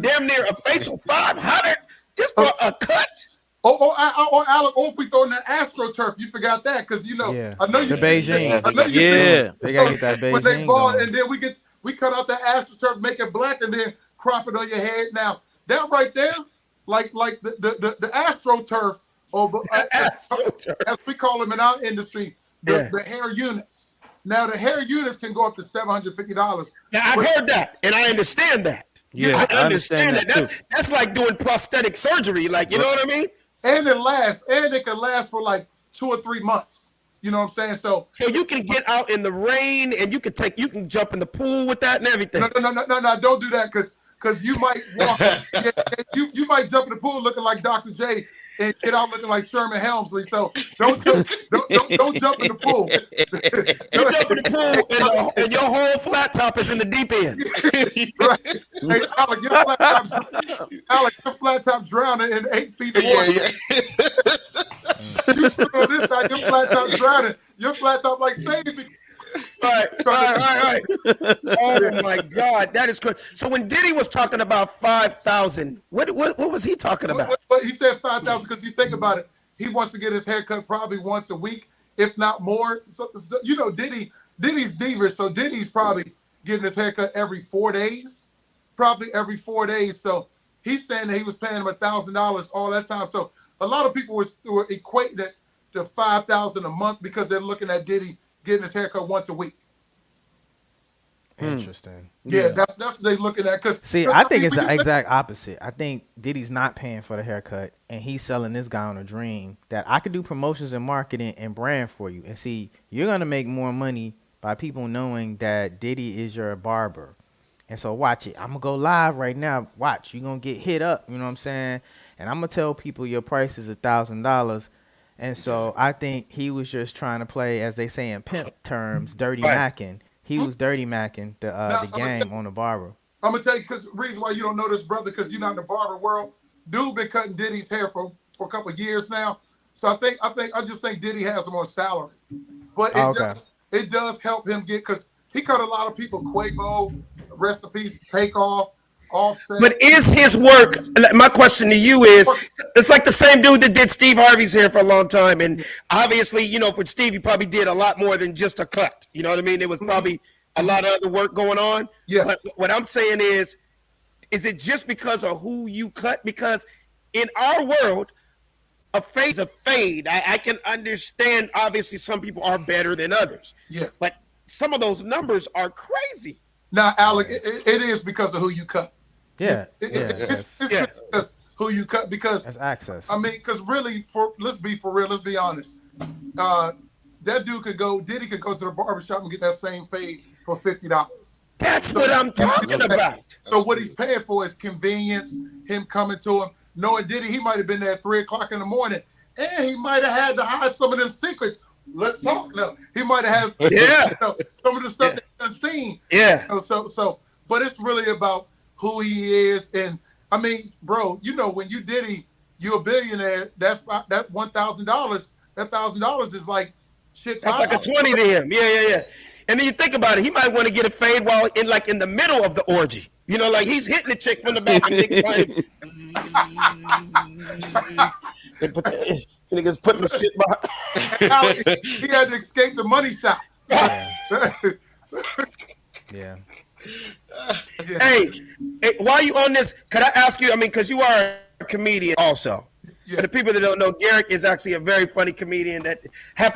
damn near a facial. $500 just for a cut. Or Alec, if we throw in that AstroTurf, you forgot that because you know I know you the Beijing. They gotta get that Beijing. When they ball, and then we cut out the AstroTurf, make it black, and then crop it on your head. Now that right there, like the AstroTurf As we call them in our industry, the hair units. Now the hair units can go up to $750. Now I've heard that, and I understand that. Yeah, I understand that. too. That's like doing prosthetic surgery, like you know what I mean. And it can last for like 2 or 3 months. You know what I'm saying? So you can get out in the rain, and you can jump in the pool with that and everything. No, don't do that because you might walk. you might jump in the pool looking like Dr. J and get out looking like Sherman Helmsley. So don't jump in the pool. You jump in the pool and your whole flat top is in the deep end. Right. Hey, Alec, your flat top drowning in 8 feet of water. You sit on this side, your flat top drowning. Your flat top like save me. Right. Oh my God, that is good. So when Diddy was talking about 5,000, what was he talking about? But he said 5,000 because you think about it, he wants to get his haircut probably once a week, if not more. So you know, Diddy's diva, so Diddy's probably getting his haircut every 4 days, So he's saying that he was paying him $1,000 all that time. So a lot of people were equating it to $5,000 a month because they're looking at Diddy getting his haircut once a week. Interesting. Yeah, that's what they're looking at. I think it's the exact opposite. I think Diddy's not paying for the haircut, and he's selling this guy on a dream that I could do promotions and marketing and brand for you. And see, you're gonna make more money by people knowing that Diddy is your barber. And so watch it. I'm gonna go live right now. Watch, you're gonna get hit up. You know what I'm saying? And I'm gonna tell people your price is $1,000. And so I think he was just trying to play, as they say in pimp terms, dirty macking. He was dirty macking the game on the barber. I'm gonna tell you because reason why you don't know this, brother, because you're not in the barber world. Dude been cutting Diddy's hair for a couple of years now. So I just think Diddy has him on salary. But it does help him get, because he cut a lot of people, Quavo, recipes, Takeoff, Offset. But is his work, my question to you is, it's like the same dude that did Steve Harvey's hair for a long time. And obviously, you know, for Steve, he probably did a lot more than just a cut. You know what I mean? There was probably a lot of other work going on. Yeah. But what I'm saying is it just because of who you cut? Because in our world, a fade is a fade. I can understand, obviously, some people are better than others. Yeah. But some of those numbers are crazy. Now, Alec, it is because of who you cut. Yeah. It's because who you cut, because that's access. I mean, because really, let's be for real, let's be honest. That dude Diddy could go to the barbershop and get that same fade for $50. That's what I'm talking about. So what he's paying for is convenience, him coming to him. Knowing Diddy, he might have been there at 3 o'clock in the morning, and he might have had to hide some of them secrets. Let's talk now. He might have had some of the stuff that he unseen. Yeah. So, but it's really about who he is, and I mean, bro, you know, when you Diddy, you're a billionaire. That $1,000, that $1,000 is like shit. That's like a 20 to him. Yeah. And then you think about it, he might want to get a fade while in the middle of the orgy. You know, like he's hitting the chick from the back and niggas putting the shit behind. He had to escape the money shot. Yeah. Hey, while you on this, could I ask you, I mean, because you are a comedian also. Yeah. For the people that don't know, Garrick is actually a very funny comedian.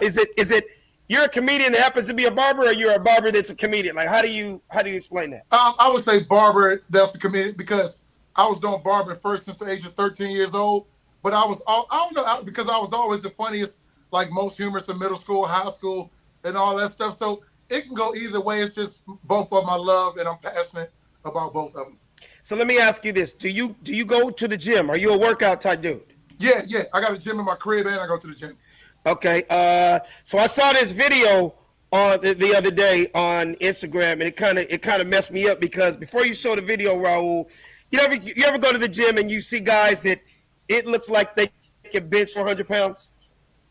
Is it you're a comedian that happens to be a barber, or you're a barber that's a comedian? Like, how do you explain that? I would say barber that's a comedian, because I was doing barbering first since the age of 13 years old. But I don't know, because I was always the funniest, like most humorists in middle school, high school, and all that stuff. So it can go either way. It's just both of them I love, and I'm passionate about both of them. So let me ask you this: Do you go to the gym? Are you a workout type dude? Yeah. I got a gym in my crib, and I go to the gym. Okay. So I saw this video on the other day on Instagram, and it kind of messed me up, because before you show the video, Raul, you ever go to the gym and you see guys that it looks like they can bench 400 pounds?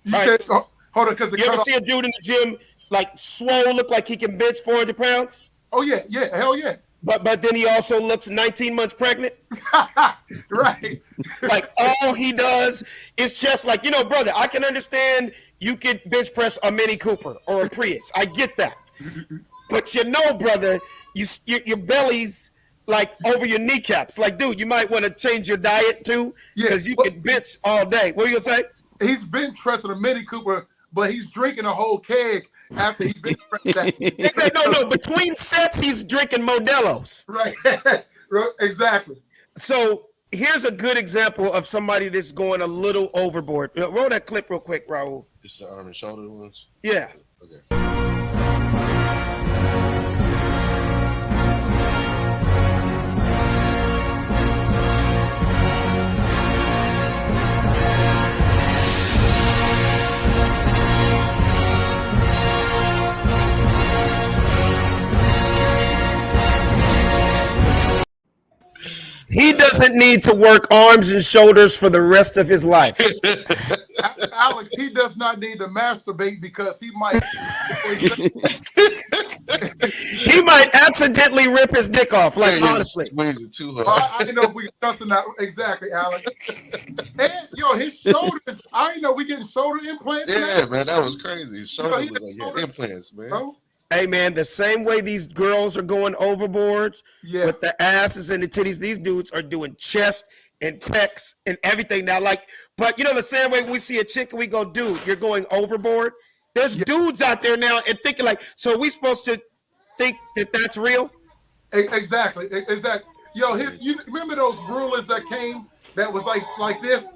You said, hold on, because you ever see a dude in the gym like swole, look like he can bench 400 pounds? Oh yeah, hell yeah. But then he also looks 19 months pregnant. Right. Like all he does is just like, you know, brother, I can understand you could bench press a Mini Cooper or a Prius. I get that. But you know, brother, your belly's like over your kneecaps. Like, dude, you might want to change your diet too, because you can bench all day. What were you gonna say? he's been trusting a Mini Cooper, but he's drinking a whole keg after he's been that. No. Between sets, he's drinking Modelo's. Right. Exactly. So here's a good example of somebody that's going a little overboard. Roll that clip real quick, Raul. It's the arm and shoulder ones. Yeah. Okay. He doesn't need to work arms and shoulders for the rest of his life. Alex, he does not need to masturbate because he might. He might accidentally rip his dick off. Like, honestly, squeeze it too hard. I didn't know we discussing that exactly, Alex. And his shoulders. I didn't know we getting shoulder implants. Yeah, man, that was crazy. His shoulder he look like he had implants, man. Bro. hey man, the same way these girls are going overboard Yeah. with the asses and the titties, these dudes are doing chest and pecs and everything now. Like, but the same way we see a chick and we go, dude, you're going overboard. There's dudes out there now and thinking like, so are we supposed to think that that's real? Exactly. Yo, you remember those rulers that came that was like this?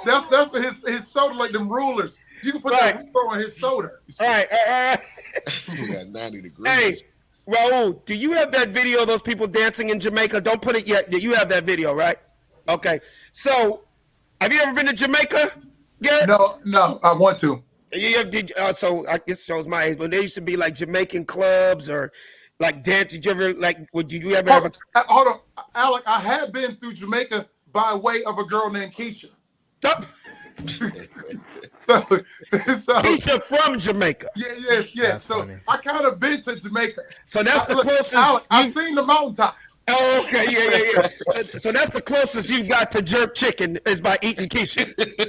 That's his shoulder, like them rulers. You can put that ruler on his shoulder. All right. We got 90 degrees. Hey, Raul, do you have that video of those people dancing in Jamaica? Don't put it yet. You have that video, right? Okay. So, have you ever been to Jamaica, Garrett? No, I want to. So this shows my age, but there used to be like Jamaican clubs or like dance. Did you ever you ever have a? Hold on, Alec. I have been through Jamaica by way of a girl named Keisha. Keisha from Jamaica. Yes. That's So funny. I kind of been to Jamaica. So that's the closest. Alec, I seen the mountaintop. Oh, okay, yeah. So that's the closest you got to jerk chicken is by eating Keisha.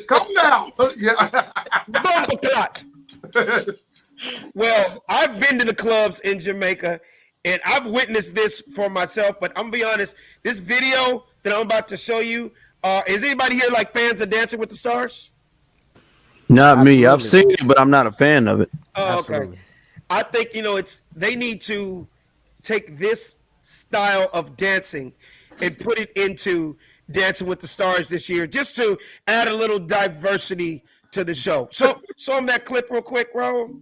Come down. Yeah. Bumper clot. Well, I've been to the clubs in Jamaica, and I've witnessed this for myself. But I'm gonna be honest, this video that I'm about to show you, is anybody here like fans of Dancing with the Stars? Not me. I've seen it, but I'm not a fan of it. Oh, okay. I think they need to take this style of dancing and put it into Dancing with the Stars this year, just to add a little diversity to the show. So show them that clip real quick, Ro.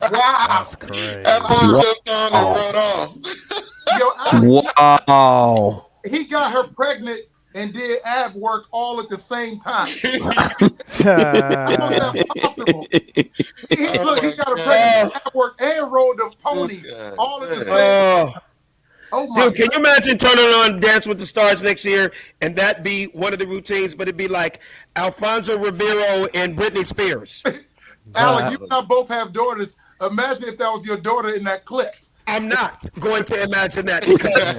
Wow. That's crazy. That fool jumped on and rode off. Yo, Alec, Wow. he got her pregnant and did ab work all at the same time. How is that possible? He got her pregnant, ab work, and rode the pony all at the same time. Oh my Dude, can you imagine turning on Dance with the Stars next year and that be one of the routines, but it'd be like Alfonso Ribeiro and Britney Spears? Alec, you and I both have daughters. Imagine if that was your daughter in that clip. I'm not going to imagine that because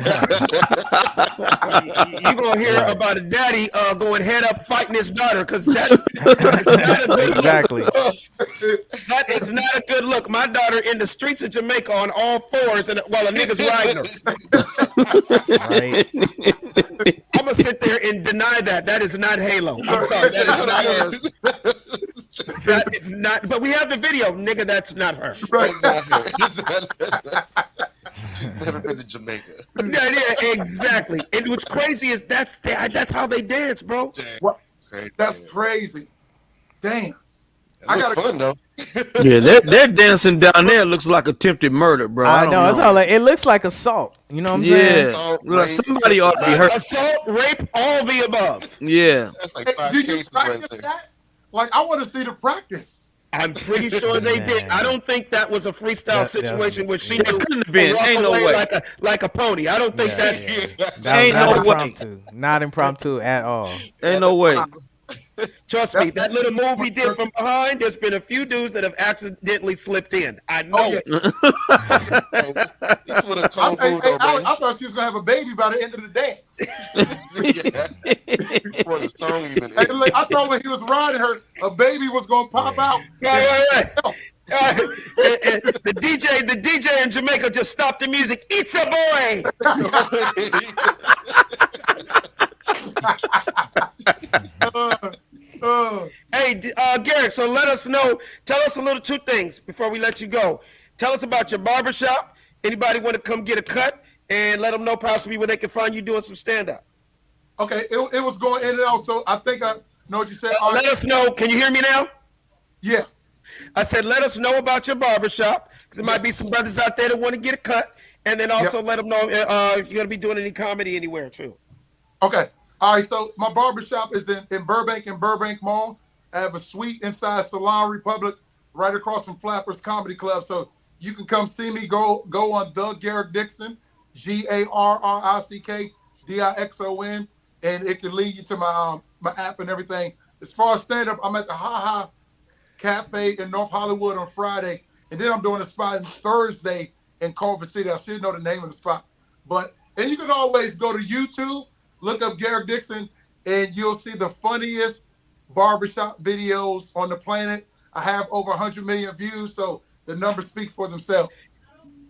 you're going to hear about a daddy going head up fighting his daughter because that is not a good Exactly. look. That is not a good look. My daughter in the streets of Jamaica on all fours while a nigga's riding her. Right. I'm going to sit there and deny that. That is not Halo. I'm sorry. That is not her. That is not. But we have the video. Nigga, that's not her. She's never been to Jamaica. Yeah, exactly. And what's crazy is that's how they dance, bro. What? Crazy, That's man. crazy. Damn. It looked fun though. Yeah, they're dancing down there. Looks like attempted murder, bro. I don't know. It's all like it looks like assault. You know what I'm saying? Yeah, like somebody ought to be hurt. Assault, rape, all the above. Yeah, That's like Hey, 5 do you cases practice right there. that? Like, I want to see the practice. I'm pretty sure they did. Man. I don't think that was a freestyle That- situation where she It knew couldn't have been. to walk Ain't no away way. like a pony. I don't think Yeah. that's. That Ain't was no not way. impromptu. Not impromptu at all. ain't no way. Trust me, that little move he did from behind, there's been a few dudes that have accidentally slipped in. I know Oh, yeah. it. He put a cold Hey, move, hey, though, I man. thought she was gonna have a baby by the end of the dance. Before the song even Hey, look, I thought when he was riding her, a baby was gonna pop out. Wait. The DJ in Jamaica just stopped the music. It's a boy. Hey, Garrett, so let us know. Tell us two things before we let you go. Tell us about your barbershop. Anybody want to come get a cut? And let them know possibly where they can find you doing some stand-up. Okay, it was going in and out, so I think I know what you said. Let us know. Can you hear me now? Yeah. I said, let us know about your barbershop, because there might be some brothers out there that want to get a cut. And then also let them know if you're going to be doing any comedy anywhere, too. Okay. All right, so my barbershop is in Burbank and Burbank Mall. I have a suite inside Salon Republic right across from Flappers Comedy Club. So you can come see me. Go on The Garrick Dixon, GarrickDixon, and it can lead you to my app and everything. As far as stand-up, I'm at the Ha Ha Cafe in North Hollywood on Friday, and then I'm doing a spot on Thursday in Culver City. I should know the name of the spot. And you can always go to YouTube, look up Garrick Dixon, and you'll see the funniest barbershop videos on the planet. I have over 100 million views, so the numbers speak for themselves.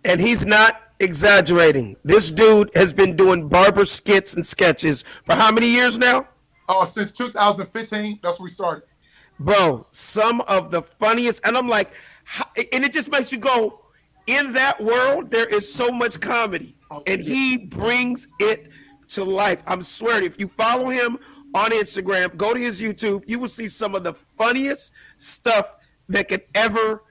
And he's not exaggerating. This dude has been doing barber skits and sketches for how many years now? Since 2015, that's when we started. Bro, some of the funniest, and I'm like, and it just makes you go, in that world, there is so much comedy, and he brings it to life. I'm swearing, if you follow him on Instagram, go to his YouTube, you will see some of the funniest stuff that could ever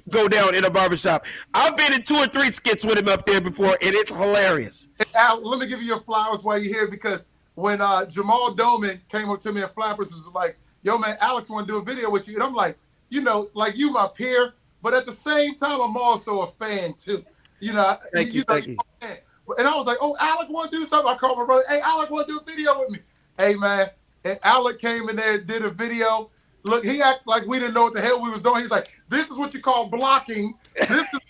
go down in a barbershop. I've been in 2 or 3 skits with him up there before, and it's hilarious. Al, let me give you your flowers while you're here, because when Jamal Doman came up to me at Flappers, was like, yo, man, Alex want to do a video with you. And I'm like, like you my peer, but at the same time, I'm also a fan too. Thank you. And I was like, oh, Alec want to do something. I called my brother, hey, Alec want to do a video with me. Hey, man. And Alec came in there, did a video. Look, he acted like we didn't know what the hell we was doing. He's like, this is what you call blocking. This is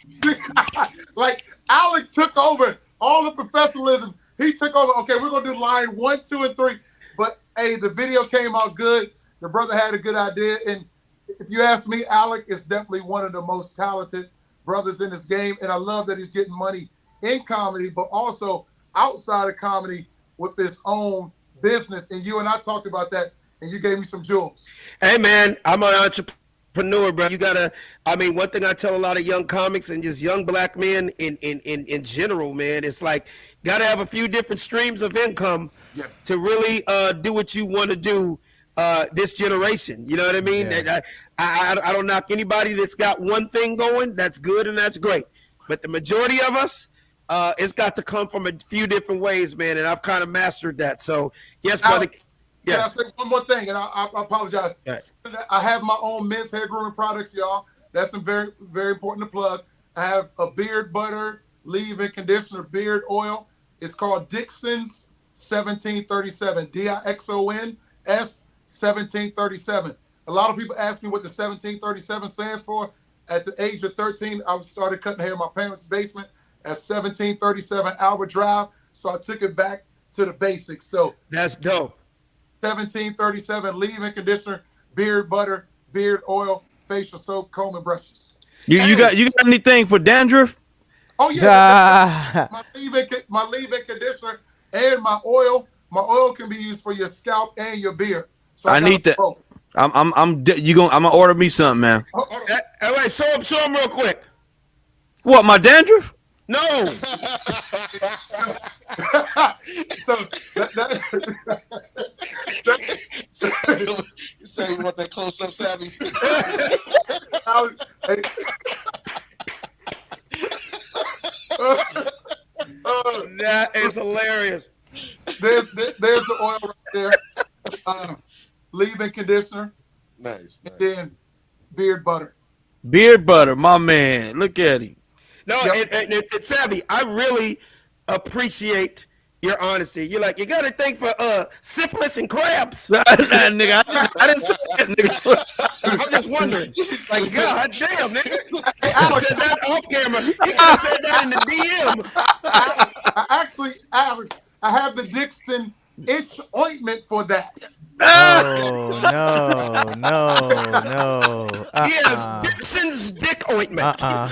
like Alec took over all the professionalism. He took over. Okay, we're going to do line 1, 2, and 3. But, hey, the video came out good. The brother had a good idea. And if you ask me, Alec is definitely one of the most talented brothers in this game. And I love that he's getting money in comedy, but also outside of comedy with his own business. And you and I talked about that, and you gave me some jewels. Hey, man, I'm an entrepreneur, bro. You gotta, one thing I tell a lot of young comics and just young black men in general, man, it's like, gotta have a few different streams of income to really do what you want to do this generation. You know what I mean? Yeah. I don't knock anybody that's got one thing going. That's good and that's great. But the majority of us, it's got to come from a few different ways, man, and I've kind of mastered that. So, yes, brother. Yes. Can I say one more thing? And I apologize. Right. I have my own men's hair grooming products, y'all. That's very, very important to plug. I have a beard butter, leave-in conditioner, beard oil. It's called Dixon's 1737, Dixons 1737. A lot of people ask me what the 1737 stands for. At the age of 13, I started cutting hair in my parents' basement at 1737 Albert Drive. So I took it back to the basics. So that's dope. 1737 leave-in conditioner, beard butter, beard oil, facial soap, comb, and brushes. You got anything for dandruff? Oh yeah, my leave-in conditioner and my oil. My oil can be used for your scalp and your beard. So I need that. I'm gonna order me something, man. All right, show him real quick. What, my dandruff? No. So you say you want that close-up, Savvy? That is hilarious. There's the oil right there. Leave-in conditioner. Nice. And then beard butter. Beard butter, my man. Look at him. No, and Savvy, I really appreciate your honesty. You're like, you got to think for syphilis and crabs. Nah, nigga, I didn't say that, nigga. I'm just wondering. Like, God damn, nigga. I said that off camera. You could have said that in the DM. I actually, Alex, I have the Dixon itch ointment for that. Oh no. Yes, Dixon's dick ointment. No.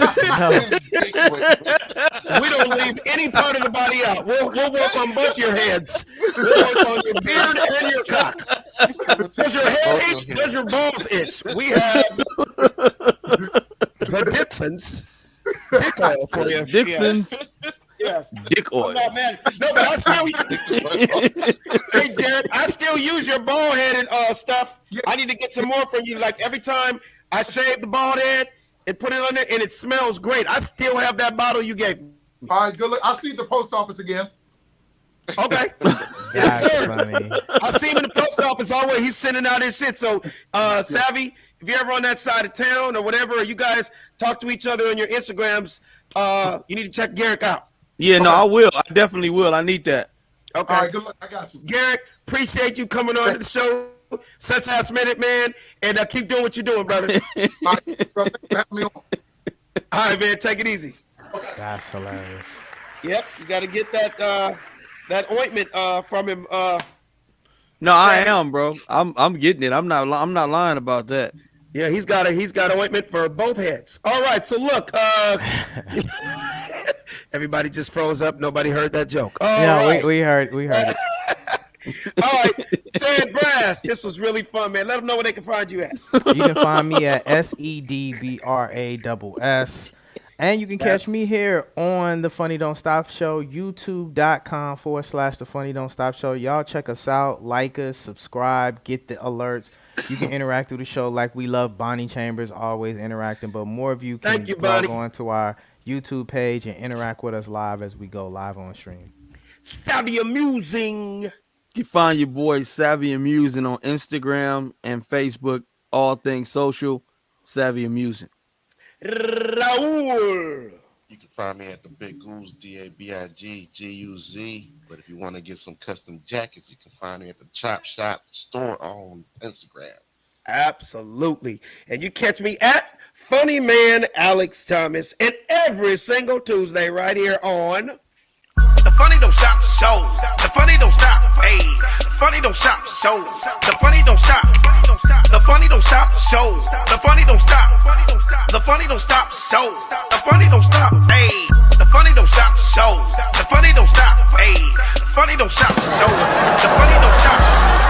We don't leave any part of the body out. We'll work on both your heads. We'll work on your beard and your cock. Does your head itch? Does your balls itch? We have the Dixon's dick oil for you. Dixon's Yes. dick oil. No, man. No, but I still, hey, Derek, I still use your bald headed stuff. I need to get some more from you. Like every time I shave the bald head and put it on there, and it smells great. I still have that bottle you gave me. All right, good luck. I'll see you at the post office again. Okay. Yes, That's sir. funny. I see him in the post office always. He's sending out his shit. So, Savvy, if you're ever on that side of town or whatever, or you guys talk to each other on your Instagrams, you need to check Garrick out. Yeah, no, I will. I definitely will. I need that. Okay. All right, good luck. I got you. Garrick, appreciate you coming on to the show. Such Last Minute, man. And keep doing what you're doing, brother. All right, bro, thanks for having me on. All right, man. Take it easy. That's hilarious. Yep. You got to get that ointment from him. No, I am, bro. I'm getting it. I'm not lying about that. Yeah, he's got ointment for both heads. All right. So look, everybody just froze up. Nobody heard that joke. All right. We heard it. All right, Sad Brass. This was really fun, man. Let them know where they can find you at. You can find me at SEDBRASS. And you can catch me here on the Funny Don't Stop Show, youtube.com/the Funny Don't Stop Show. Y'all check us out, like us, subscribe, get the alerts. You can interact through the show like we love Bonnie Chambers, always interacting, but more of you can log on to our YouTube page and interact with us live as we go live on stream. Savvy Amusing. You find your boy Savvy Amusing on Instagram and Facebook, all things social, Savvy Amusing. Raul. You can find me at the Big Goose, DABIGGUZ. But if you want to get some custom jackets, you can find me at the Chop Shop store on Instagram. Absolutely. And you catch me at Funny Man Alex Thomas and every single Tuesday right here on The Funny Don't Stop Show. The Funny Don't Stop. Hey, the Funny Don't Stop Show. The Funny Don't Stop. The Funny Don't Stop Show. The Funny Don't Stop. The Funny Don't Stop Show. The Funny Don't Stop. Hey, the Funny Don't Stop Show. The Funny Don't Stop. Hey, the Funny Don't Stop Show.